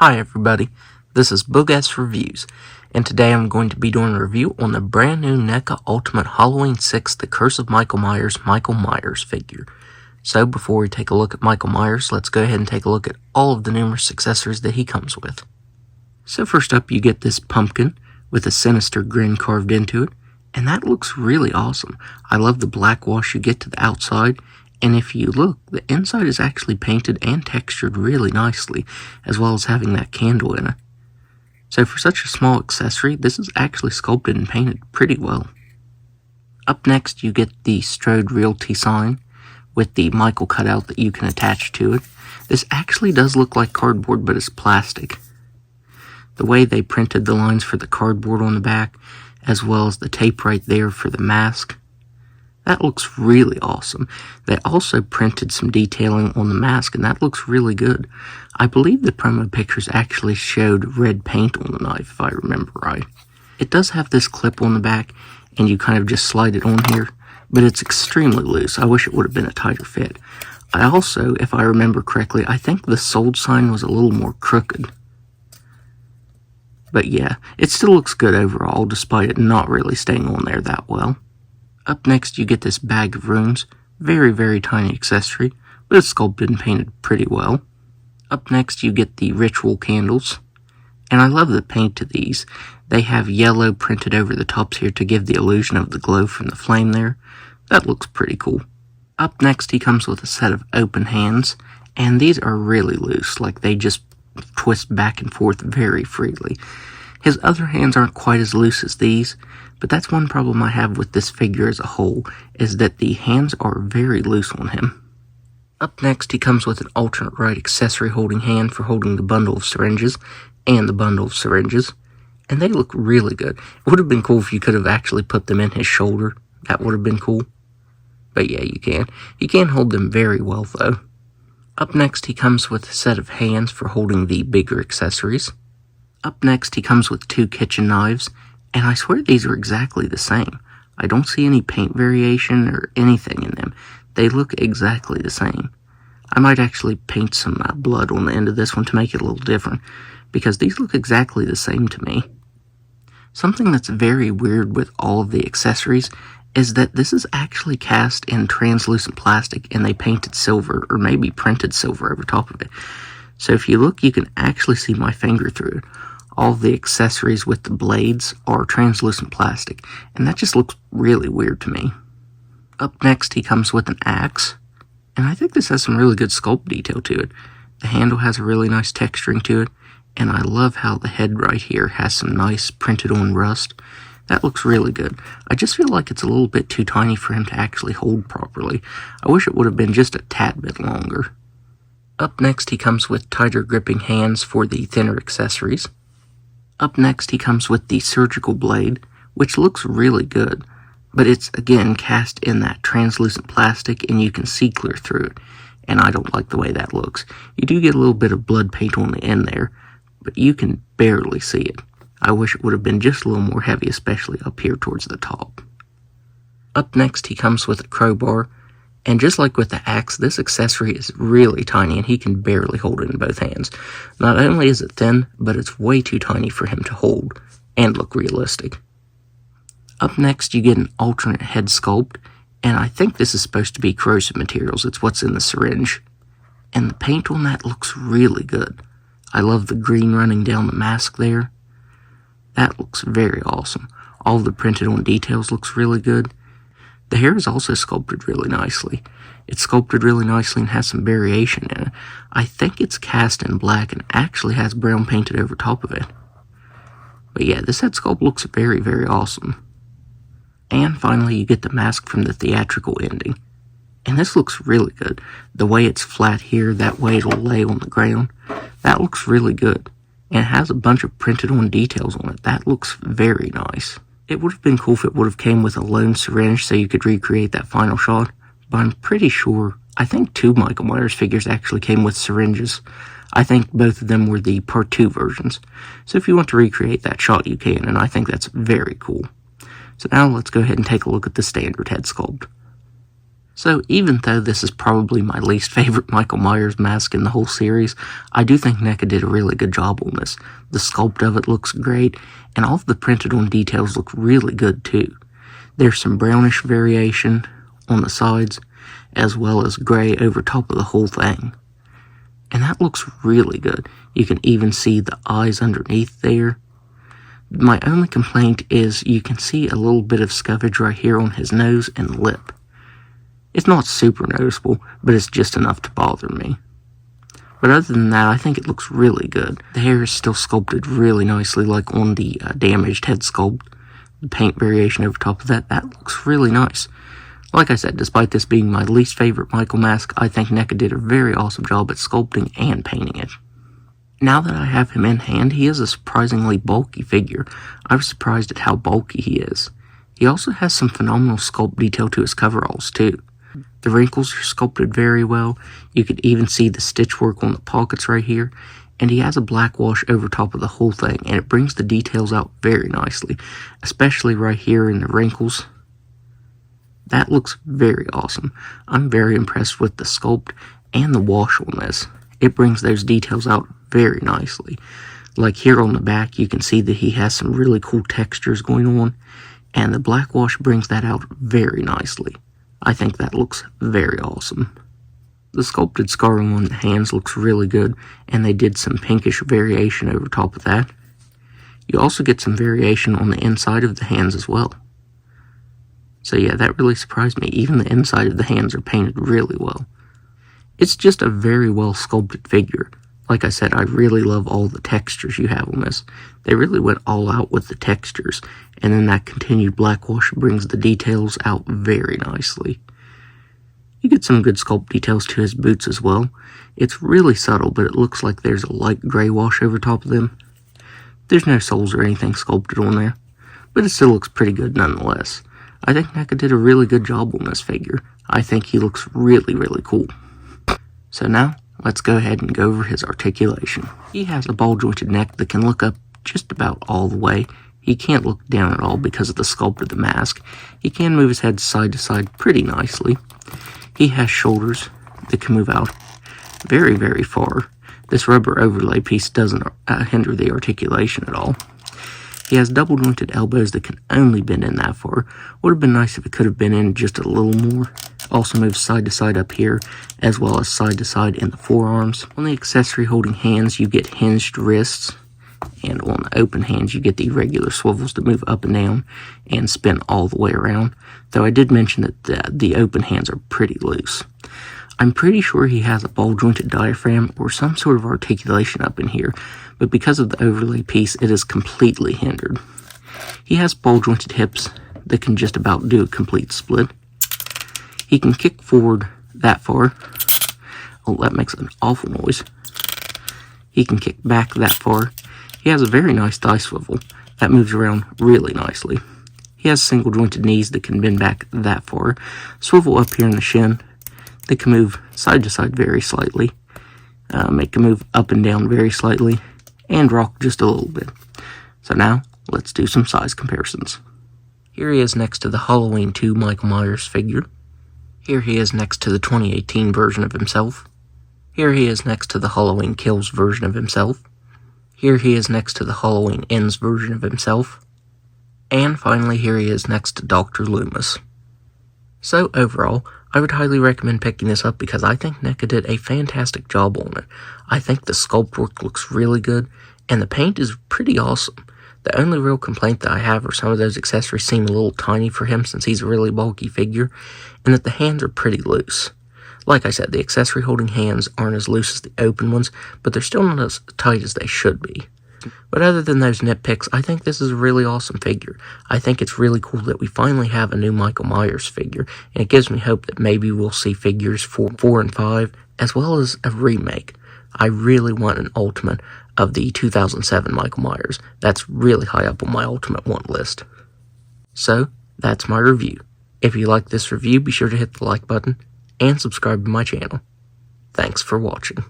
Hi everybody, this is Boog Reviews, and today I'm going to be doing a review on the brand new Neca Ultimate Halloween 6 The Curse of Michael Myers figure. So before we take a look at Michael Myers, let's go ahead and take a look at all of the numerous accessories that he comes with. So first up you get this pumpkin with a sinister grin carved into it, and that looks really awesome. I love the black wash you get to the outside. And if you look, the inside is actually painted and textured really nicely, as well as having that candle in it. So for such a small accessory, this is actually sculpted and painted pretty well. Up next, you get the Strode Realty sign with the Michael cutout that you can attach to it. This actually does look like cardboard, but it's plastic. The way they printed the lines for the cardboard on the back, as well as the tape right there for the mask, that looks really awesome. They also printed some detailing on the mask, and that looks really good. I believe the promo pictures actually showed red paint on the knife, if I remember right. It does have this clip on the back, and you kind of just slide it on here, but it's extremely loose. I wish it would have been a tighter fit. I also, if I remember correctly, I think the sold sign was a little more crooked. But yeah, it still looks good overall, despite it not really staying on there that well. Up next, you get this bag of runes. Very, very tiny accessory, but it's sculpted and painted pretty well. Up next, you get the ritual candles. And I love the paint to these. They have yellow printed over the tops here to give the illusion of the glow from the flame there. That looks pretty cool. Up next, he comes with a set of open hands. And these are really loose, like they just twist back and forth very freely. His other hands aren't quite as loose as these, but that's one problem I have with this figure as a whole, is that the hands are very loose on him. Up next, he comes with an alternate right accessory holding hand for holding the bundle of syringes and the bundle of syringes, and they look really good. It would have been cool if you could have actually put them in his shoulder. That would have been cool. But yeah, you can. You can hold them very well, though. Up next, he comes with a set of hands for holding the bigger accessories. Up next, he comes with 2 kitchen knives, and I swear these are exactly the same. I don't see any paint variation or anything in them. They look exactly the same. I might actually paint some blood on the end of this one to make it a little different, because these look exactly the same to me. Something that's very weird with all of the accessories is that this is actually cast in translucent plastic, and they painted silver, or maybe printed silver over top of it. So if you look, you can actually see my finger through it. All the accessories with the blades are translucent plastic, and that just looks really weird to me. Up next, he comes with an axe, and I think this has some really good sculpt detail to it. The handle has a really nice texturing to it, and I love how the head right here has some nice printed on rust. That looks really good. I just feel like it's a little bit too tiny for him to actually hold properly. I wish it would have been just a tad bit longer. Up next, he comes with tighter gripping hands for the thinner accessories. Up next, he comes with the surgical blade, which looks really good, but it's, again, cast in that translucent plastic, and you can see clear through it, and I don't like the way that looks. You do get a little bit of blood paint on the end there, but you can barely see it. I wish it would have been just a little more heavy, especially up here towards the top. Up next, he comes with a crowbar, and just like with the axe, this accessory is really tiny, and he can barely hold it in both hands. Not only is it thin, but it's way too tiny for him to hold and look realistic. Up next, you get an alternate head sculpt, and I think this is supposed to be corrosive materials. It's what's in the syringe. And the paint on that looks really good. I love the green running down the mask there. That looks very awesome. All of the printed on details looks really good. The hair is also sculpted really nicely. It's sculpted really nicely and has some variation in it. I think it's cast in black and actually has brown painted over top of it. But yeah, this head sculpt looks very, very awesome. And finally, you get the mask from the theatrical ending. And this looks really good. The way it's flat here, that way it'll lay on the ground, that looks really good. And it has a bunch of printed on details on it. That looks very nice. It would have been cool if it would have came with a lone syringe so you could recreate that final shot, but I'm pretty sure, I think 2 Michael Myers figures actually came with syringes. I think both of them were the part 2 versions. So if you want to recreate that shot, you can, and I think that's very cool. So now let's go ahead and take a look at the standard head sculpt. So even though this is probably my least favorite Michael Myers mask in the whole series, I do think Neca did a really good job on this. The sculpt of it looks great, and all of the printed on details look really good too. There's some brownish variation on the sides, as well as gray over top of the whole thing. And that looks really good. You can even see the eyes underneath there. My only complaint is you can see a little bit of scuffage right here on his nose and lip. It's not super noticeable, but it's just enough to bother me. But other than that, I think it looks really good. The hair is still sculpted really nicely, like on the damaged head sculpt. The paint variation over top of that looks really nice. Like I said, despite this being my least favorite Michael mask, I think Neca did a very awesome job at sculpting and painting it. Now that I have him in hand, he is a surprisingly bulky figure. I was surprised at how bulky he is. He also has some phenomenal sculpt detail to his coveralls too. The wrinkles are sculpted very well. You can even see the stitch work on the pockets right here. And he has a black wash over top of the whole thing, and it brings the details out very nicely, especially right here in the wrinkles. That looks very awesome. I'm very impressed with the sculpt and the wash on this. It brings those details out very nicely. Like here on the back, you can see that he has some really cool textures going on, and the black wash brings that out very nicely. I think that looks very awesome. The sculpted scarring on the hands looks really good, and they did some pinkish variation over top of that. You also get some variation on the inside of the hands as well. So yeah, that really surprised me. Even the inside of the hands are painted really well. It's just a very well sculpted figure. Like I said, I really love all the textures you have on this. They really went all out with the textures, and then that continued black wash brings the details out very nicely. You get some good sculpt details to his boots as well. It's really subtle, but it looks like there's a light gray wash over top of them. There's no soles or anything sculpted on there, but it still looks pretty good nonetheless. I think Neca did a really good job on this figure. I think he looks really, really cool. So now, let's go ahead and go over his articulation. He has a ball-jointed neck that can look up just about all the way. He can't look down at all because of the sculpt of the mask. He can move his head side to side pretty nicely. He has shoulders that can move out very, very far. This rubber overlay piece doesn't hinder the articulation at all. He has double-jointed elbows that can only bend in that far. Would have been nice if it could have been in just a little more. Also moves side to side up here, as well as side to side in the forearms. On the accessory holding hands, you get hinged wrists, and on the open hands, you get the regular swivels that move up and down and spin all the way around. Though I did mention that the open hands are pretty loose. I'm pretty sure he has a ball-jointed diaphragm or some sort of articulation up in here, but because of the overlay piece, it is completely hindered. He has ball-jointed hips that can just about do a complete split. He can kick forward that far. Oh, that makes an awful noise. He can kick back that far. He has a very nice thigh swivel that moves around really nicely. He has single-jointed knees that can bend back that far. Swivel up here in the shin. They can move side to side very slightly. Make a move up and down very slightly. And rock just a little bit. So now, let's do some size comparisons. Here he is next to the Halloween 2 Michael Myers figure. Here he is next to the 2018 version of himself. Here he is next to the Halloween Kills version of himself. Here he is next to the Halloween Ends version of himself. And finally, here he is next to Dr. Loomis. So overall, I would highly recommend picking this up because I think Neca did a fantastic job on it. I think the sculpt work looks really good, and the paint is pretty awesome. The only real complaint that I have are some of those accessories seem a little tiny for him since he's a really bulky figure, and that the hands are pretty loose. Like I said, the accessory holding hands aren't as loose as the open ones, but they're still not as tight as they should be. But other than those nitpicks, I think this is a really awesome figure. I think it's really cool that we finally have a new Michael Myers figure, and it gives me hope that maybe we'll see figures for 4 and 5, as well as a remake. I really want an ultimate of the 2007 Michael Myers. That's really high up on my ultimate want list. So, that's my review. If you like this review, be sure to hit the like button and subscribe to my channel. Thanks for watching.